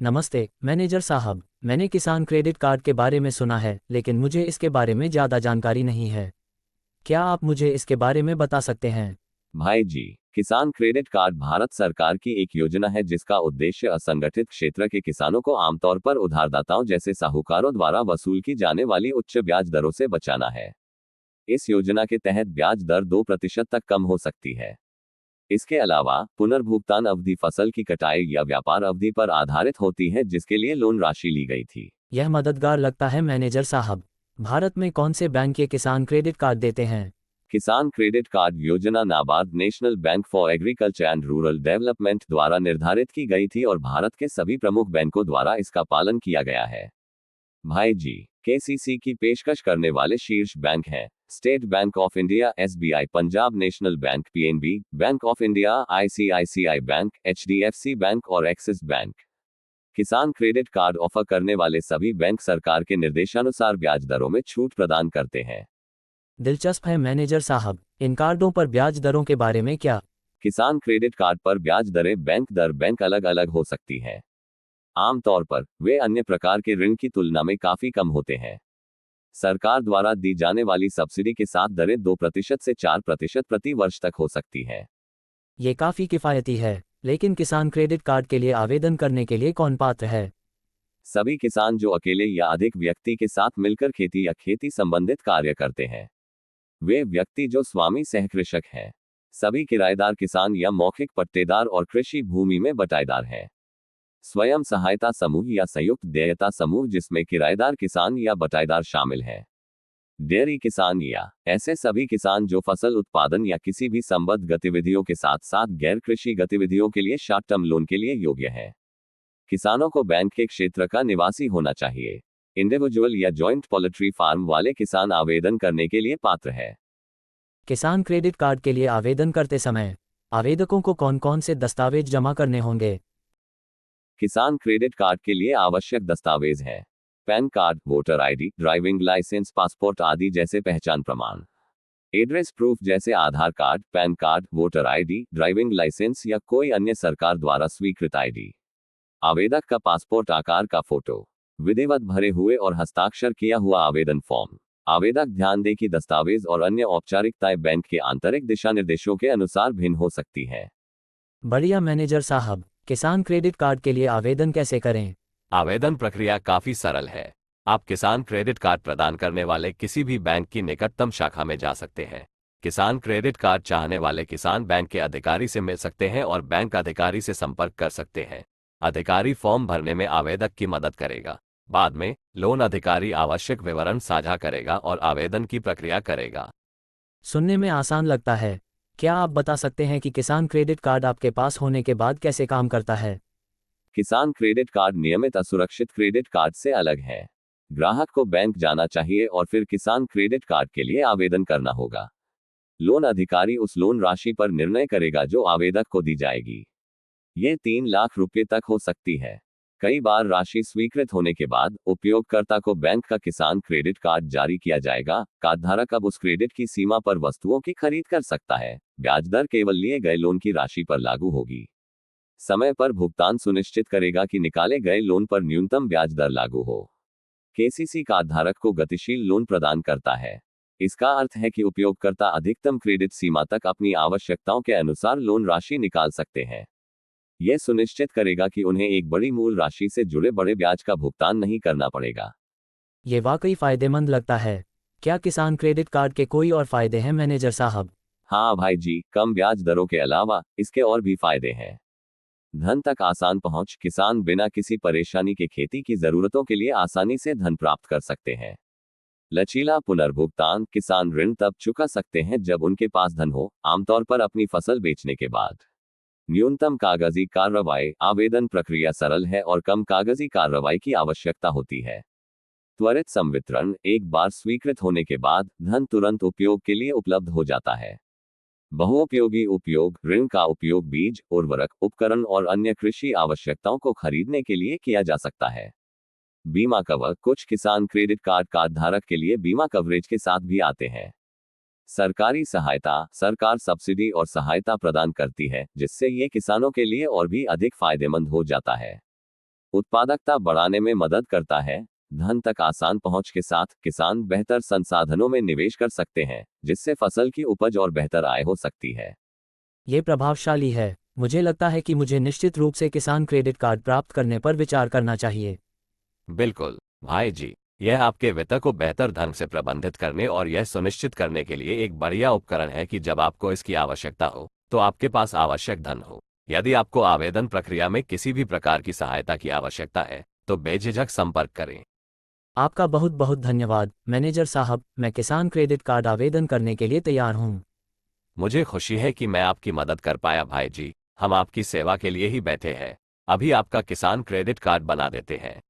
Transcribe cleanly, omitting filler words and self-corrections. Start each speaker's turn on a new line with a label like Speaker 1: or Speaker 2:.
Speaker 1: नमस्ते मैनेजर साहब, मैंने किसान क्रेडिट कार्ड के बारे में सुना है, लेकिन मुझे इसके बारे में ज़्यादा जानकारी नहीं है। क्या आप मुझे इसके बारे में बता सकते हैं?
Speaker 2: भाई जी, किसान क्रेडिट कार्ड भारत सरकार की एक योजना है जिसका उद्देश्य असंगठित क्षेत्र के किसानों को आमतौर पर उधारदाताओं जैसे साहूकारों द्वारा वसूल की जाने वाली उच्च ब्याज दरों से बचाना है। इस योजना के तहत ब्याज दर 2% तक कम हो सकती है। इसके अलावा पुनर्भुगतान अवधि फसल की कटाई या व्यापार अवधि पर आधारित होती है जिसके लिए लोन राशि ली गई थी।
Speaker 1: यह मददगार लगता है मैनेजर साहब। भारत में कौन से बैंक ये किसान क्रेडिट कार्ड देते हैं?
Speaker 2: किसान क्रेडिट कार्ड योजना NABARD national bank for agriculture and rural development द्वारा निर्धारित की गई थी और भारत के सभी प्रमुख बैंकों द्वारा इसका पालन किया गया है। भाई जी, केसीसी की पेशकश करने वाले शीर्ष बैंक हैं state bank of India, SBI, Punjab national bank, PNB, bank of India, ICICI bank, HDFC bank और एक्सिस बैंक। किसान क्रेडिट कार्ड ऑफर करने वाले सभी बैंक सरकार के निर्देशानुसार ब्याज दरों में छूट प्रदान करते हैं।
Speaker 1: दिलचस्प है मैनेजर साहब। इन कार्डों पर ब्याज दरों के बारे में क्या?
Speaker 2: किसान क्रेडिट कार्ड पर ब्याज दरें बैंक दर बैंक अलग अलग हो सकती हैं। आमतौर पर वे अन्य प्रकार के ऋण की तुलना में काफी कम होते हैं। सरकार द्वारा दी जाने वाली सब्सिडी के साथ दरें 2% से 4% प्रति वर्ष तक हो सकती हैं।
Speaker 1: ये काफ़ी किफ़ायती है, लेकिन किसान क्रेडिट कार्ड के लिए आवेदन करने के लिए कौन पात्र है?
Speaker 2: सभी किसान जो अकेले या अधिक व्यक्ति के साथ मिलकर खेती या खेती संबंधित कार्य करते हैं। वे व्यक्ति जो स्वामी सहकृषक हैं। सभी किराएदार किसान या मौखिक पट्टेदार और कृषि भूमि में बटाईदार हैं। स्वयं सहायता समूह या संयुक्त देयता समूह जिसमें किराएदार किसान या बटाईदार शामिल हैं। डेयरी किसान या ऐसे सभी किसान जो फसल उत्पादन या किसी भी संबद्ध गतिविधियों के साथ साथ गैर कृषि गतिविधियों के लिए शॉर्ट टर्म लोन के लिए योग्य हैं। किसानों को बैंक के क्षेत्र का निवासी होना चाहिए। इंडिविजुअल या जॉइंट पोल्ट्री फार्म वाले किसान आवेदन करने के लिए पात्र है।
Speaker 1: किसान क्रेडिट कार्ड के लिए आवेदन करते समय आवेदकों को कौन कौन से दस्तावेज जमा करने होंगे?
Speaker 2: किसान क्रेडिट कार्ड के लिए आवश्यक दस्तावेज हैं PAN card, voter ID, driving licence, passport आदि जैसे पहचान प्रमाण। एड्रेस प्रूफ जैसे Aadhaar card, PAN card, voter ID, driving licence या कोई अन्य सरकार द्वारा स्वीकृत आईडी। आवेदक का पासपोर्ट आकार का फोटो। विधिवत भरे हुए और हस्ताक्षर किया हुआ आवेदन फॉर्म। आवेदक ध्यान दें कि दस्तावेज और अन्य औपचारिकताएं बैंक के आंतरिक दिशा निर्देशों के अनुसार भिन्न हो सकती हैं।
Speaker 1: बढ़िया मैनेजर साहब, किसान क्रेडिट कार्ड के लिए आवेदन कैसे करें?
Speaker 3: आवेदन प्रक्रिया काफी सरल है। आप किसान क्रेडिट कार्ड प्रदान करने वाले किसी भी बैंक की निकटतम शाखा में जा सकते हैं। किसान क्रेडिट कार्ड चाहने वाले किसान बैंक के अधिकारी से मिल सकते हैं और बैंक अधिकारी से संपर्क कर सकते हैं। अधिकारी फॉर्म भरने में आवेदक की मदद करेगा। बाद में लोन अधिकारी आवश्यक विवरण साझा करेगा और आवेदन की प्रक्रिया करेगा।
Speaker 1: सुनने में आसान लगता है। क्या आप बता सकते हैं कि किसान क्रेडिट कार्ड आपके पास होने के बाद कैसे काम करता है?
Speaker 2: किसान क्रेडिट कार्ड नियमित असुरक्षित क्रेडिट कार्ड से अलग है। ग्राहक को बैंक जाना चाहिए और फिर किसान क्रेडिट कार्ड के लिए आवेदन करना होगा। लोन अधिकारी उस लोन राशि पर निर्णय करेगा जो आवेदक को दी जाएगी। ये 3 लाख रुपए तक हो सकती है। कई बार राशि स्वीकृत होने के बाद उपयोगकर्ता को बैंक का किसान क्रेडिट कार्ड जारी किया जाएगा। कार्डधारक अब उस क्रेडिट की सीमा पर वस्तुओं की खरीद कर सकता है। ब्याज दर केवल लिए गए लोन की राशि पर लागू होगी। समय पर भुगतान सुनिश्चित करेगा कि निकाले गए लोन पर न्यूनतम ब्याज दर लागू हो। केसीसी कार्डधारक को गतिशील लोन प्रदान करता है। इसका अर्थ है कि उपयोगकर्ता अधिकतम क्रेडिट सीमा तक अपनी आवश्यकताओं के अनुसार लोन राशि निकाल सकते हैं। यह सुनिश्चित करेगा कि उन्हें एक बड़ी मूल राशि से जुड़े बड़े ब्याज का भुगतान नहीं करना पड़ेगा।
Speaker 1: ये वाकई फायदेमंद लगता है। क्या किसान क्रेडिट कार्ड के कोई और फायदे हैं मैनेजर साहब?
Speaker 2: हाँ भाई जी, कम ब्याज दरों के अलावा इसके और भी फायदे हैं। धन तक आसान पहुंच। किसान बिना किसी परेशानी के खेती की जरूरतों के लिए आसानी से धन प्राप्त कर सकते हैं। लचीला पुनर्भुगतान। किसान ऋण तब चुका सकते हैं जब उनके पास धन हो, आमतौर पर अपनी फसल बेचने के बाद। न्यूनतम कागजी कार्रवाई। आवेदन प्रक्रिया सरल है और कम कागजी कार्रवाई की आवश्यकता होती है। त्वरित संवितरण। एक बार स्वीकृत होने के बाद धन तुरंत उपयोग के लिए उपलब्ध हो जाता है। बहुउपयोगी उपयोग। ऋण का उपयोग बीज, उर्वरक, उपकरण और अन्य कृषि आवश्यकताओं को खरीदने के लिए किया जा सकता है। बीमा कवर। कुछ किसान क्रेडिट कार्ड कार्डधारक के लिए बीमा कवरेज के साथ भी आते हैं। सरकारी सहायता। सरकार सब्सिडी और सहायता प्रदान करती है जिससे ये किसानों के लिए और भी अधिक फायदेमंद हो जाता है। उत्पादकता बढ़ाने में मदद करता है। धन तक आसान पहुंच के साथ किसान बेहतर संसाधनों में निवेश कर सकते हैं, जिससे फसल की उपज और बेहतर आय हो सकती है।
Speaker 1: ये प्रभावशाली है। मुझे लगता है कि मुझे निश्चित रूप से किसान क्रेडिट कार्ड प्राप्त करने पर विचार करना चाहिए।
Speaker 3: बिल्कुल भाई जी, यह आपके वित्त को बेहतर ढंग से प्रबंधित करने और यह सुनिश्चित करने के लिए एक बढ़िया उपकरण है कि जब आपको इसकी आवश्यकता हो तो आपके पास आवश्यक धन हो। यदि आपको आवेदन प्रक्रिया में किसी भी प्रकार की सहायता की आवश्यकता है तो बेझिझक संपर्क करें।
Speaker 1: आपका बहुत बहुत धन्यवाद मैनेजर साहब, मैं किसान क्रेडिट कार्ड आवेदन करने के लिए तैयार हूँ।
Speaker 3: मुझे खुशी है कि मैं आपकी मदद कर पाया भाई जी। हम आपकी सेवा के लिए ही बैठे हैं। अभी आपका किसान क्रेडिट कार्ड बना देते हैं।